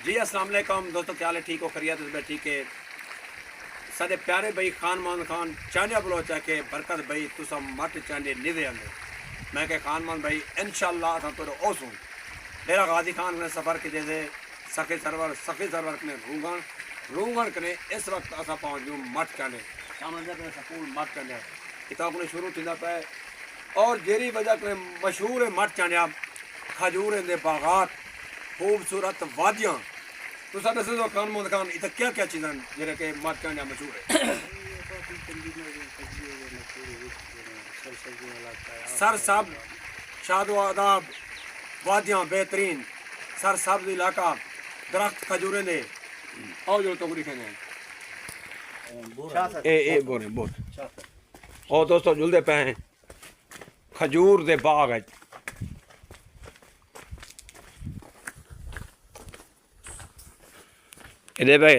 जी अस्सलाम वालेकुम दोस्तों, क्या हाल है? ठीक हो? खैरियत है? ठीक है। साडे प्यारे भाई खान मान खान चांडिया बलोचा के बरकत भाई तुसा मट चांडे निवे आंदे। मैं के खान मान भाई इंशाअल्लाह था तो ओसू डेरा गाजी खान ने सफ़र के जैसे सखी सरवर ने रूंगण कने इस वक्त असा पहुंच जूं मट चांडे सामने अपने स्कूल मट चांडे किताब ने शुरू थींदा पे और जेरी वजह के मशहूर है मट चांडिया खजूर दे बागात खूबसूरत वादियां तुसा दसो तो खान मोहम्मद खान इतना क्या क्या चीज़ां जेरे के मट चांडिया मशहूर है। सर सब शादो आदाब वादियां बेहतरीन सर सब्ज इलाका दरख्त खजूरें दे आओ जो टोकरी खेने ए बोरे बोर ओ दोस्तों जुलदे पे हैं खजूर दे बाग है। ये भाई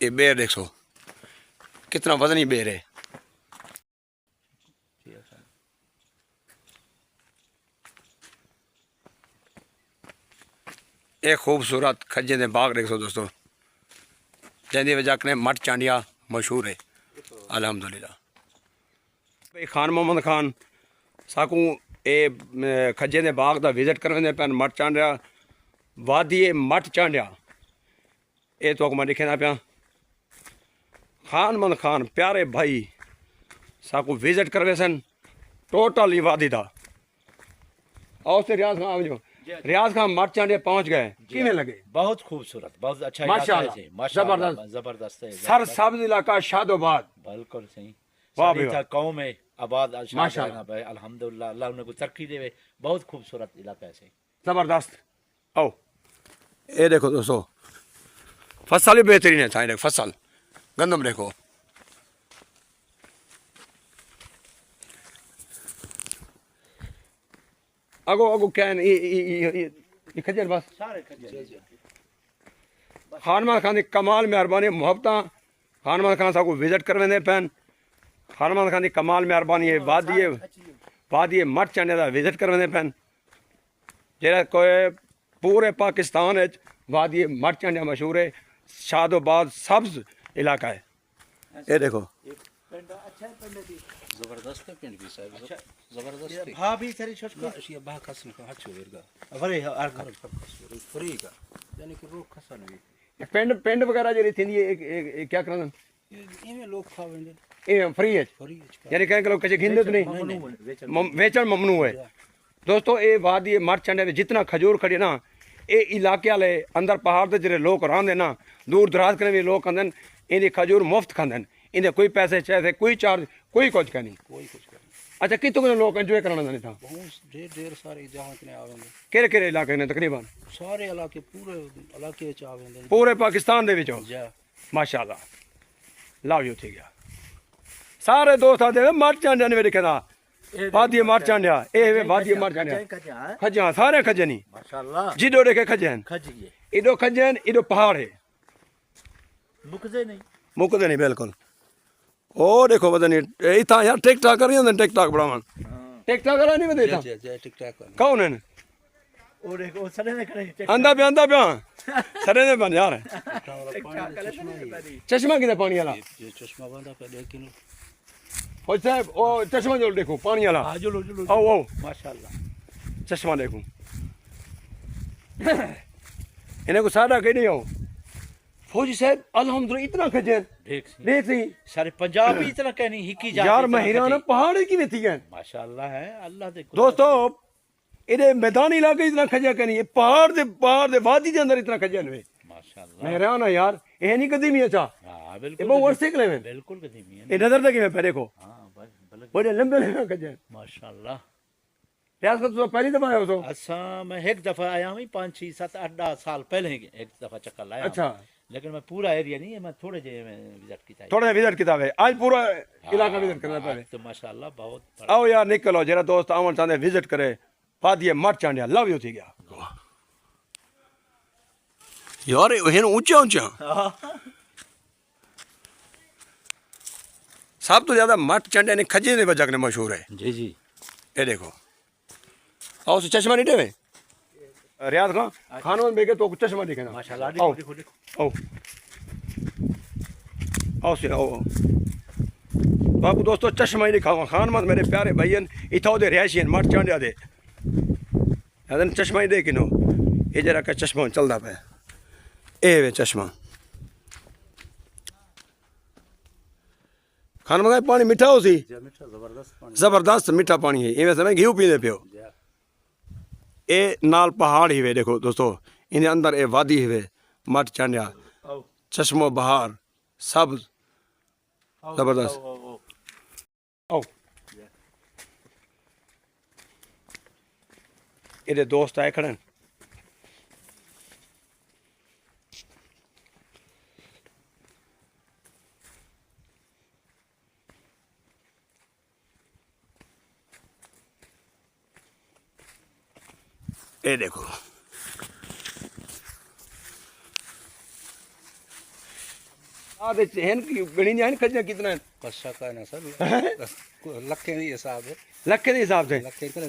ये बेर देखो कितना वजनी बेर है। एक खूबसूरत खजे दे बाग देखो दोस्तों जैसी वजह ने मट चांडिया मशहूर है अल्हम्दुलिल्लाह। भाई खान मोहम्मद खान साकू ए खजे दे बाग का विजिट करवेंदे पैन मट चांडिया वादी मट चांडिया ये तो मैं दिखे ना पिया खान मोहम्मद खान प्यारे भाई साकू विजिट करवे सन टोटल ही वादी था और से रियाज खान आवजो रियाज खान मट चांडिया पहुंच गए किवें लगे? बहुत खूबसूरत, बहुत अच्छा माशाल्लाह जबरदस्त जबरदस्त है। सर सब्ज इलाका शादोबाद बिल्कुल सही। वाह सारी भाई कौम में आबाद माशाल्लाह भाई अल्हम्दुलिल्लाह अल्लाह उन्हें को तरक्की देवे। बहुत खूबसूरत इलाका है सही जबरदस्त। आओ ये देखो दोस्तों फसल भी बेहतरीन है था फसल गंदम देखो अगो अगो क्या ये खजर बस सारे खानमान खान की कमाल मेहरबानी मोहब्बत खानमान खान साहब को विजिट करवेंदे पैन खानमान खान की कमाल मेहरबानी है वादी मट चांडिया का विजिट करवेंदे पैन जेड़ा कोई पूरे पाकिस्तान है वादी मट चांडिया मशहूर है शादोबाद सब्ज इलाका है। ये देखो जबरदस्त है पिंड भी साहब जबरदस्त है। हां भी सारी छोट ये बा खसन का हच्चो वेरगा अरे आर घर फ्री का यानी कि रोक खसन भी पेंड वगैरह जी थी ये क्या करन इमे लोग खावेंगे ये फ्री है यानी कहीं लोग कचे घिंदे तो नहीं वेचन ममनू है। दोस्तों ये वादी मट चांडिया जितना खजूर खड़ी ना ये इलाके वाले अंदर पहाड़ के जो लोग रहते ना दूर दराज के भी लोग खाते इन खजूर मुफ्त खाते इन्हें कोई पैसे चाहिए कोई चार्ज कोई कुछ का नहीं कोई कुछ कर अच्छा कितने लोग एंजॉय करना नहीं था बहुत ढेर सारे जहां के आवेंगे केरे केरे इलाके ने तकरीबन सारे इलाके पूरे इलाके च आवेंगे पूरे पाकिस्तान दे विचों जा माशाल्लाह लाभ यो थी गया सारे दोस्त आते मट चांडिया ने देखे था वादी मट चांडिया ए वादी मट चांडिया खजा सारे खजे नहीं माशाल्लाह जिदो देखे खजन खजिए इडो खजन इडो पहाड़ है मुकदे नहीं मुकदे नहीं बिल्कुल ओ देखो पता नहीं इतना यार टिक टाक कर रही टिक टाक बढ़ावन टिक टाक करा नहीं बदे जय टिकटॉक कौन है ओ देखो सरे ने करे आंदा पे सरे ने बन यार चश्मा किधर पानी वाला ये चश्मा बांधा पे लेकिन फौज साहब ओ चश्मा जो देखो पानी वाला आ जो लो आओ आओ माशाल्लाह चश्मा देखो इन्हें को सादा कह नहीं हो फौजी साहब अल्हम्दुलिल्लाह इतना खजन देख सी सारे पंजाब भी इतना कहनी हिकी जा यार मैं हैरान पहाड़ की थी गए माशाल्लाह है अल्लाह दे दोस्तों इधे मैदानी इलाके इतना खजा कहनी है पहाड़ दे वादी दे अंदर इतना खजन है माशाल्लाह मैं हैरान है यार ये नहीं कदी भी अच्छा हां ये बहुत वर्ष सीख ले में बिल्कुल कदीमी है ये नजर तक में देखो हां बस बड़े लंबे खजन माशाल्लाह रियाज तो पहली दफा आया हो अच्छा मैं एक दफा आया हूं 5 6 7 8 साल पहले एक दफा चक्कर लाया अच्छा लेकिन मैं पूरा एरिया नहीं है मैं थोड़े जे में विजिट किया थोड़ा विजिट किताब है आज पूरा इलाका विजिट करना पड़े तो माशाल्लाह बहुत आओ यार निकलो जरा दोस्त आवन चाहते विजिट करे वादी मट चांडिया लव यू थी गया यार ये ऊंचा ऊंचा सब तो ज्यादा मट चांडिया ने खजे ने वजह ने मशहूर है जी जी ये देखो आओ चश्मा नहीं देवे रियाज खान में बेके तो चश्मा दिखेना माशाल्लाह आओ देखो देखो आओ आओ से आओ बापू दोस्तों चश्मा ही दिखावा खान मत मेरे प्यारे भाईयन इथाओ दे रिहायशियन मट चांडिया दे अदन चश्मा ही दे किनो ये जरा का चश्मा चलदा पे ए वे चश्मा खान मत पानी मीठा हो सी मीठा जबरदस्त पानी जबरदस्त मीठा पानी है इवें समय घी पीने पियो ए नाल पहाड़ ही वे देखो दोस्तों इन अंदर ए वादी ही वे मट चांडिया चश्मो बहार सब जबरदस्त आओ ये दोस्त आए खड़े ये देखो हेन की गणी नहीं खजना कितना है कशा का ना सर लखे नहीं हिसाब है लखे के हिसाब से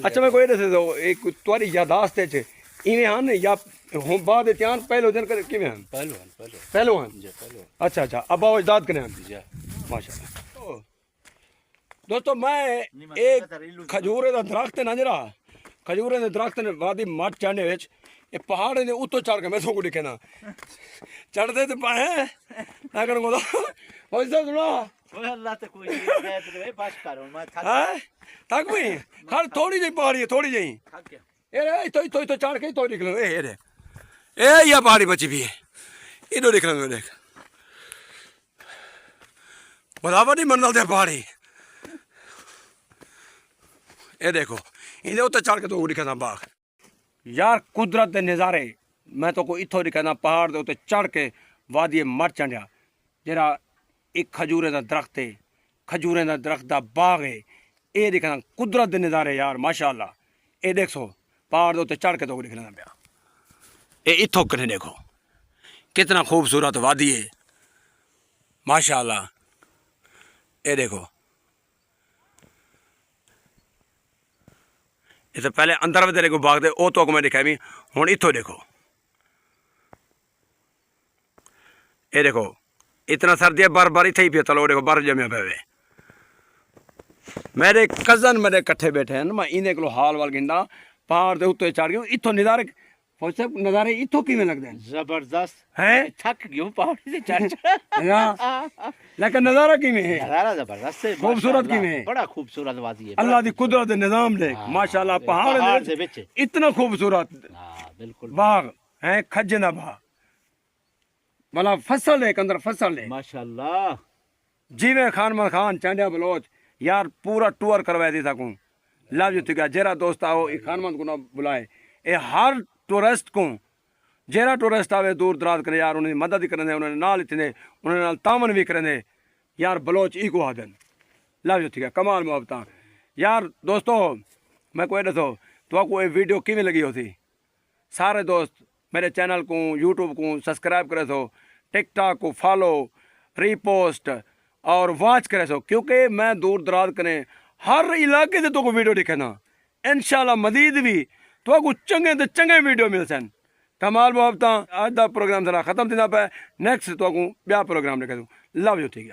अच्छा मैं कोई दसे दो एक तुम्हारी यादाश्त है इवें हन या हम बाद त्यान पहलो दिन कर किवें हन पहलवान पहलवान जी पहलवान अच्छा अच्छा अब्बा अजदाद कने हन जी माशाल्लाह दोस्तों मैं एक खजूरे दा दरख्त नजरा खजूरे दे दरख्त ने वादी मट चांडे विच ये पहाड़ ने उतो चढ़ के मैं सो को दिखे ना चढ़ते तो पाए अगर को हो सब सुनो ओए अल्लाह ते कोई नहीं है बस करो मैं थक भी हर थोड़ी जी पहाड़ी है थोड़ी जी थक गया ए रे तो चढ़ के तो निकलो ए रे ए या पहाड़ी बची भी है इधर देख रहा देख बराबर नहीं मनल दे पहाड़ी ए देखो इधर उतर चढ़ के तो दिखा बाग यार कुदरत के नज़ारे मैं तो को इथों दिखा पहाड़ के उत्ते चढ़ के वादी मर चढ़िया जरा एक खजूरे का दरख्त है खजूरें का दरख्त का बाग है ये दिखना कुदरत के नज़ारे यार माशाअल्लाह ये देख सो पहाड़ के उत्ते चढ़ के तो दिखना पाया ये इथों कने देखो कितना खूबसूरत वादी है माशाअल्लाह ये देखो इस पहले अंदर भी तेरे को बाग दे ओ तो मैं दिखाई भी हूँ इथों देखो ये देखो इतना सर्दी है बार इतना ही पिया चलो देखो बार जमे पे मेरे कजन मेरे कट्ठे बैठे हैं मैं इन्हें को हाल वाल गिंदा पहाड़ के उत्ते चढ़ गया इथों नज़ारे नज़ारे इथों किवें लगते हैं जबरदस्त हैं थक गयो पहाड़ी से चढ़ लेकिन नज़ारा किवें है नजारा जबरदस्त है खूबसूरत किवें है बड़ा खूबसूरत वादी है अल्लाह दी कुदरत दे निजाम देख माशाअल्लाह पहाड़ दे विच इतना खूबसूरत हां बिल्कुल बाग है खजना बाग भला फसल है अंदर फसल है माशाअल्लाह जीवे खान चांडिया बलोच यार पूरा टूर करवा दी सकूं लव यू ठीक है जरा दोस्त आओ खान को ना बुलाए ये हर टूरिस्ट को जरा टूरिस्ट आवे दूर दराज करे यार उन्हें मदद करें उन्होंने नाल इतने उन्होंने नाल तामन भी करें यार बलोच ई को आदन लव यू ठीक है कमाल मोहब्बत यार दोस्तों मैं कोई दसो तो आपको ये वीडियो किमें लगी होती सारे दोस्त मेरे चैनल को यूट्यूब को सब्सक्राइब करे सो टिकटॉक को फॉलो रीपोस्ट और वॉच करे सो क्योंकि मैं दूर दराज करें हर इलाके से तो को वीडियो दिखाना इंशाल्लाह मजीद भी तो को चंगे तो चंगे वीडियो मिल सन कमाल मोहब्बत आज का प्रोग्राम जरा खत्म थी पे नेक्स्ट तो को ब्याह प्रोग्राम लिखा दूँ लव यू ठीक है।